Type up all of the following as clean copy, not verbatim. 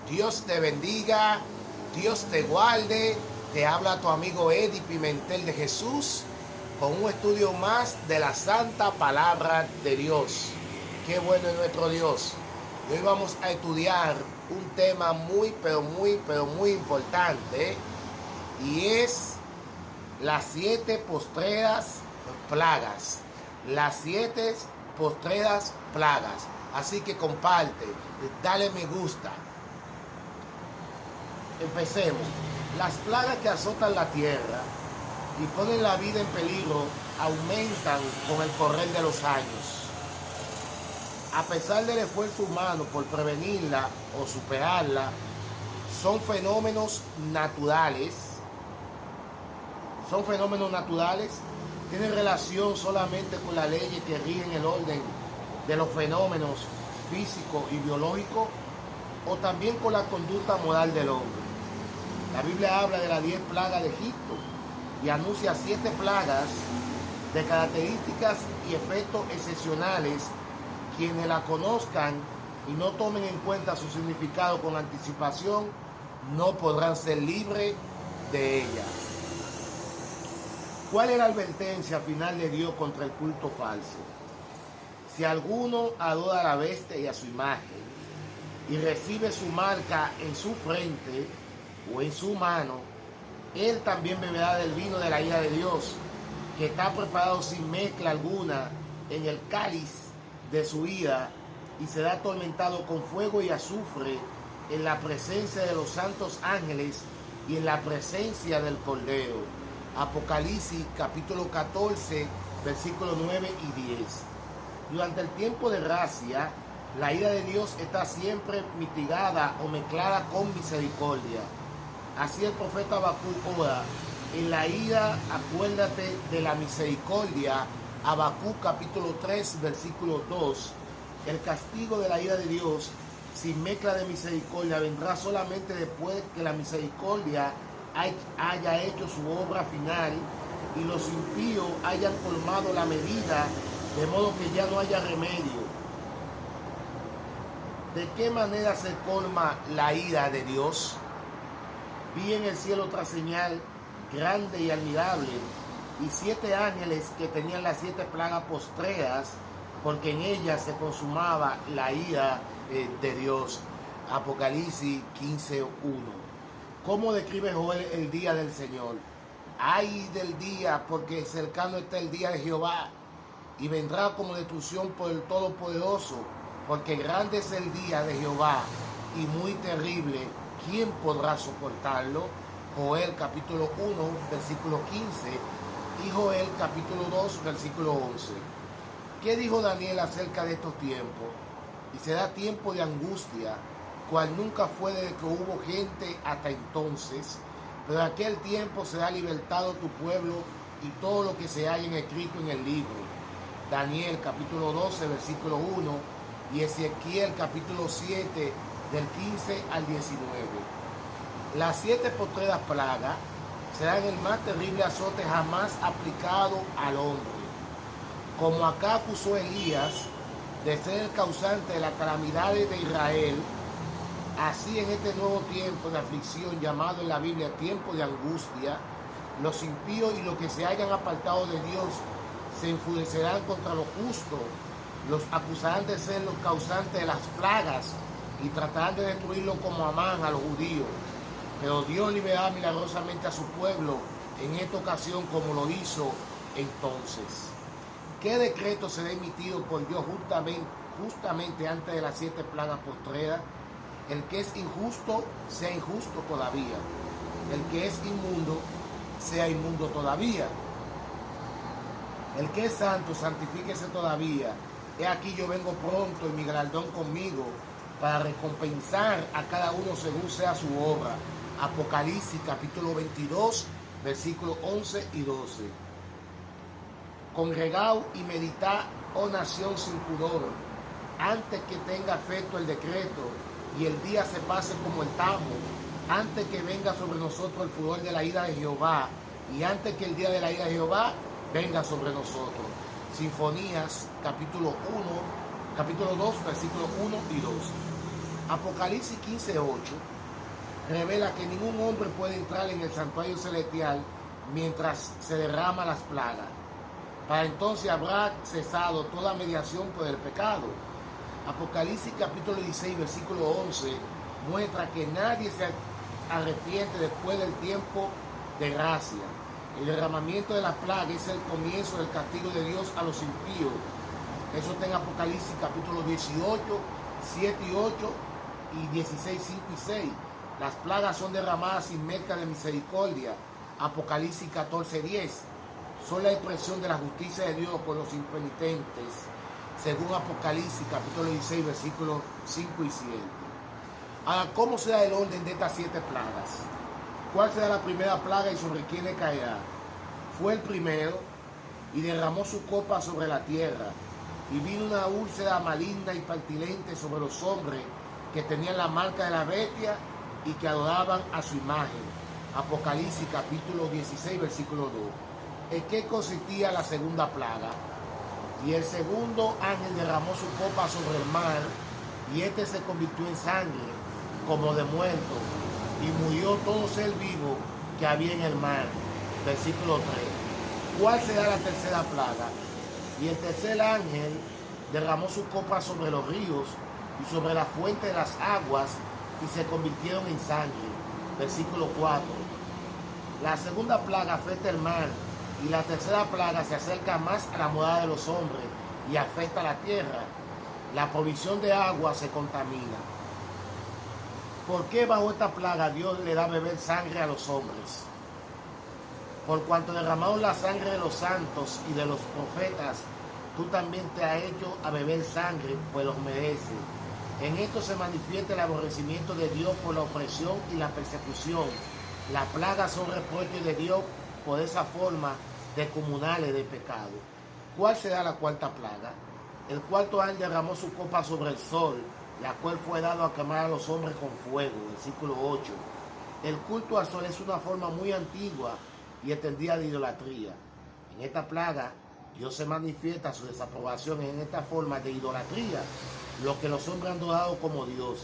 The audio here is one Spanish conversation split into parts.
Dios te bendiga, Dios te guarde. Te habla tu amigo Eddie Pimentel de Jesús con un estudio más de la Santa Palabra de Dios. Qué bueno es nuestro Dios. Y hoy vamos a estudiar un tema muy importante, y es las 7 postreras plagas. Las 7 postreras plagas. Así que comparte, dale me gusta. Empecemos. Las plagas que azotan la tierra y ponen la vida en peligro aumentan con el correr de los años. A pesar del esfuerzo humano por prevenirla o superarla, son fenómenos naturales. Tienen relación solamente con las leyes que rigen el orden de los fenómenos físicos y biológicos, o también con la conducta moral del hombre. La Biblia habla de las 10 plagas de Egipto y anuncia 7 plagas de características y efectos excepcionales. Quienes la conozcan y no tomen en cuenta su significado con anticipación no podrán ser libres de ella. ¿Cuál es la advertencia final de Dios contra el culto falso? Si alguno adora a la bestia y a su imagen y recibe su marca en su frente o en su mano, él también beberá del vino de la ira de Dios, que está preparado sin mezcla alguna en el cáliz de su ira, y será atormentado con fuego y azufre en la presencia de los santos ángeles y en la presencia del Cordero. Apocalipsis capítulo 14, versículos 9 y 10. Durante el tiempo de gracia, la ira de Dios está siempre mitigada o mezclada con misericordia. Así el profeta Habacuc ora: en la ira acuérdate de la misericordia. Habacuc capítulo 3, versículo 2. El castigo de la ira de Dios sin mezcla de misericordia vendrá solamente después que la misericordia haya hecho su obra final y los impíos hayan colmado la medida, de modo que ya no haya remedio. ¿De qué manera se colma la ira de Dios? Vi en el cielo otra señal grande y admirable, y 7 ángeles que tenían las 7 plagas postreras, porque en ellas se consumaba la ira de Dios. Apocalipsis 15:1. ¿Cómo describe Joel el día del Señor? Ay del día, porque cercano está el día de Jehová, y vendrá como destrucción por el Todopoderoso, porque grande es el día de Jehová y muy terrible. ¿Quién podrá soportarlo? Joel capítulo 1, versículo 15 y Joel capítulo 2, versículo 11. ¿Qué dijo Daniel acerca de estos tiempos? Y será tiempo de angustia, cual nunca fue desde que hubo gente hasta entonces, pero en aquel tiempo será libertado tu pueblo y todo lo que se haya escrito en el libro. Daniel capítulo 12, versículo 1 y Ezequiel capítulo 7, del 15 al 19. Las 7 postreras plagas serán el más terrible azote jamás aplicado al hombre. Como acá acusó Elías de ser el causante de las calamidades de Israel, así en este nuevo tiempo de aflicción, llamado en la Biblia tiempo de angustia, los impíos y los que se hayan apartado de Dios se enfurecerán contra los justos, los acusarán de ser los causantes de las plagas y tratarán de destruirlo como Amán a los judíos. Pero Dios liberará milagrosamente a su pueblo en esta ocasión, como lo hizo entonces. ¿Qué decreto será emitido por Dios justamente antes de las 7 plagas postreras? El que es injusto, sea injusto todavía. El que es inmundo, sea inmundo todavía. El que es santo, santifíquese todavía. He aquí yo vengo pronto, y mi galardón conmigo, para recompensar a cada uno según sea su obra. Apocalipsis capítulo 22, versículos 11 y 12. Congregaos y meditad, oh nación sin pudor, antes que tenga efecto el decreto y el día se pase como el tamo, antes que venga sobre nosotros el furor de la ira de Jehová, y antes que el día de la ira de Jehová venga sobre nosotros. Sinfonías capítulo 2, versículos 1 y 2. Apocalipsis 15:8 revela que ningún hombre puede entrar en el santuario celestial mientras se derrama las plagas. Para entonces habrá cesado toda mediación por el pecado. Apocalipsis capítulo 16, versículo 11 muestra que nadie se arrepiente después del tiempo de gracia. El derramamiento de la plaga es el comienzo del castigo de Dios a los impíos. Eso está en Apocalipsis capítulo 18, 7 y 8 y 16, 5 y 6. Las plagas son derramadas sin mezcla de misericordia. Apocalipsis 14, 10. Son la expresión de la justicia de Dios con los impenitentes, según Apocalipsis capítulo 16, versículos 5 y 7. Ahora, ¿cómo se da el orden de estas 7 plagas? ¿Cuál será la primera plaga y sobre quién le caerá? Fue el primero y derramó su copa sobre la tierra, y vino una úlcera maligna y pestilente sobre los hombres que tenían la marca de la bestia y que adoraban a su imagen. Apocalipsis capítulo 16, versículo 2. ¿En qué consistía la segunda plaga? Y el segundo ángel derramó su copa sobre el mar, y este se convirtió en sangre, como de muerto, y murió todo ser vivo que había en el mar. Versículo 3. ¿Cuál será la tercera plaga? Y el tercer ángel derramó su copa sobre los ríos y sobre la fuente de las aguas, y se convirtieron en sangre. Versículo 4. La segunda plaga afecta el mar, y la tercera plaga se acerca más a la morada de los hombres y afecta a la tierra. La provisión de agua se contamina. ¿Por qué bajo esta plaga Dios le da a beber sangre a los hombres? Por cuanto derramaron la sangre de los santos y de los profetas, tú también te has hecho a beber sangre, pues los mereces. En esto se manifiesta el aborrecimiento de Dios por la opresión y la persecución. Las plagas son reproches de Dios por esa forma descomunales de pecado. ¿Cuál será la cuarta plaga? El cuarto ángel derramó su copa sobre el sol, la cual fue dado a quemar a los hombres con fuego. Versículo 8. El culto al sol es una forma muy antigua y extendida de idolatría. En esta plaga, Dios se manifiesta su desaprobación en esta forma de idolatría. Lo que los hombres han adorado como Dios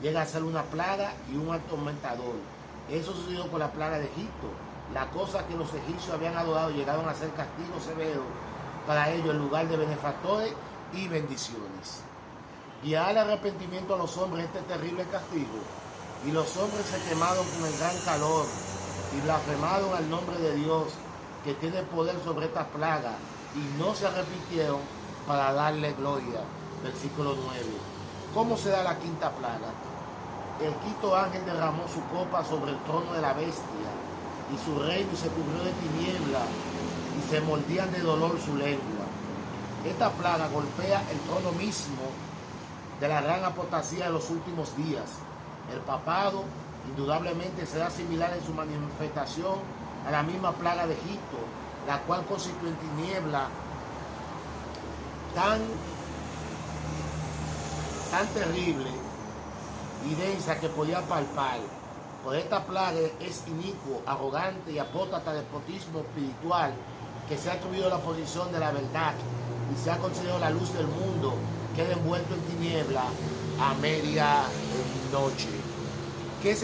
llega a ser una plaga y un atormentador. Eso sucedió con la plaga de Egipto. Las cosas que los egipcios habían adorado llegaron a ser castigos severos para ellos en lugar de benefactores y bendiciones. Guiará el arrepentimiento a los hombres este terrible castigo. Y los hombres se quemaron con el gran calor y blasfemaron al nombre de Dios, que tiene poder sobre esta plaga, y no se arrepintieron para darle gloria. Versículo 9. ¿Cómo se da la quinta plaga? El quinto ángel derramó su copa sobre el trono de la bestia, y su reino se cubrió de tiniebla, y se mordían de dolor su lengua. Esta plaga golpea el trono mismo de la gran apostasía de los últimos días. El papado indudablemente será similar en su manifestación a la misma plaga de Egipto, la cual consistió en tiniebla tan terrible y densa que podía palpar. Por esta plaga es inicuo, arrogante y apóstata despotismo espiritual, que se ha atribuido la posición de la verdad y se ha considerado la luz del mundo, queda envuelto en tiniebla a media noche. ¿Qué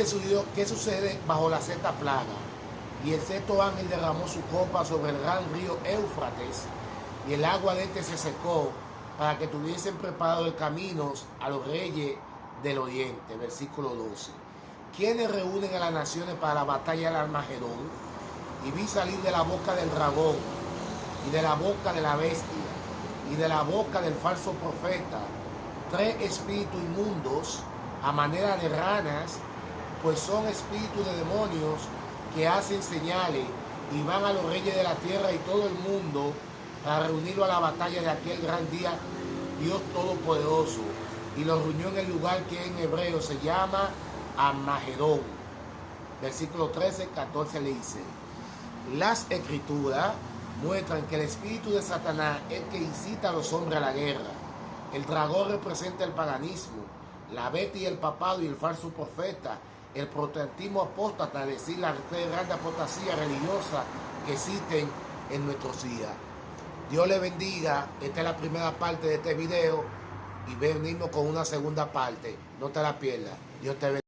sucede bajo la sexta plaga? Y el sexto ángel derramó su copa sobre el gran río Éufrates, y el agua de este se secó, para que tuviesen preparado el camino a los reyes del oriente. Versículo 12. ¿Quiénes reúnen a las naciones para la batalla del Armagedón? Y vi salir de la boca del dragón, y de la boca de la bestia, y de la boca del falso profeta, 3 espíritus inmundos, a manera de ranas, pues son espíritus de demonios que hacen señales, y van a los reyes de la tierra y todo el mundo para reunirlo a la batalla de aquel gran día, Dios Todopoderoso. Y los reunió en el lugar que en hebreo se llama Armagedón. Versículo 13, 14 le dice: las escrituras muestran que el espíritu de Satanás es el que incita a los hombres a la guerra. El dragón representa el paganismo, la bestia y el papado y el falso profeta, el protestantismo apóstata, es decir, las 3 grandes apostasías religiosas que existen en nuestros días. Dios le bendiga. Esta es la primera parte de este video y venimos con una segunda parte. No te la pierdas. Dios te bendiga.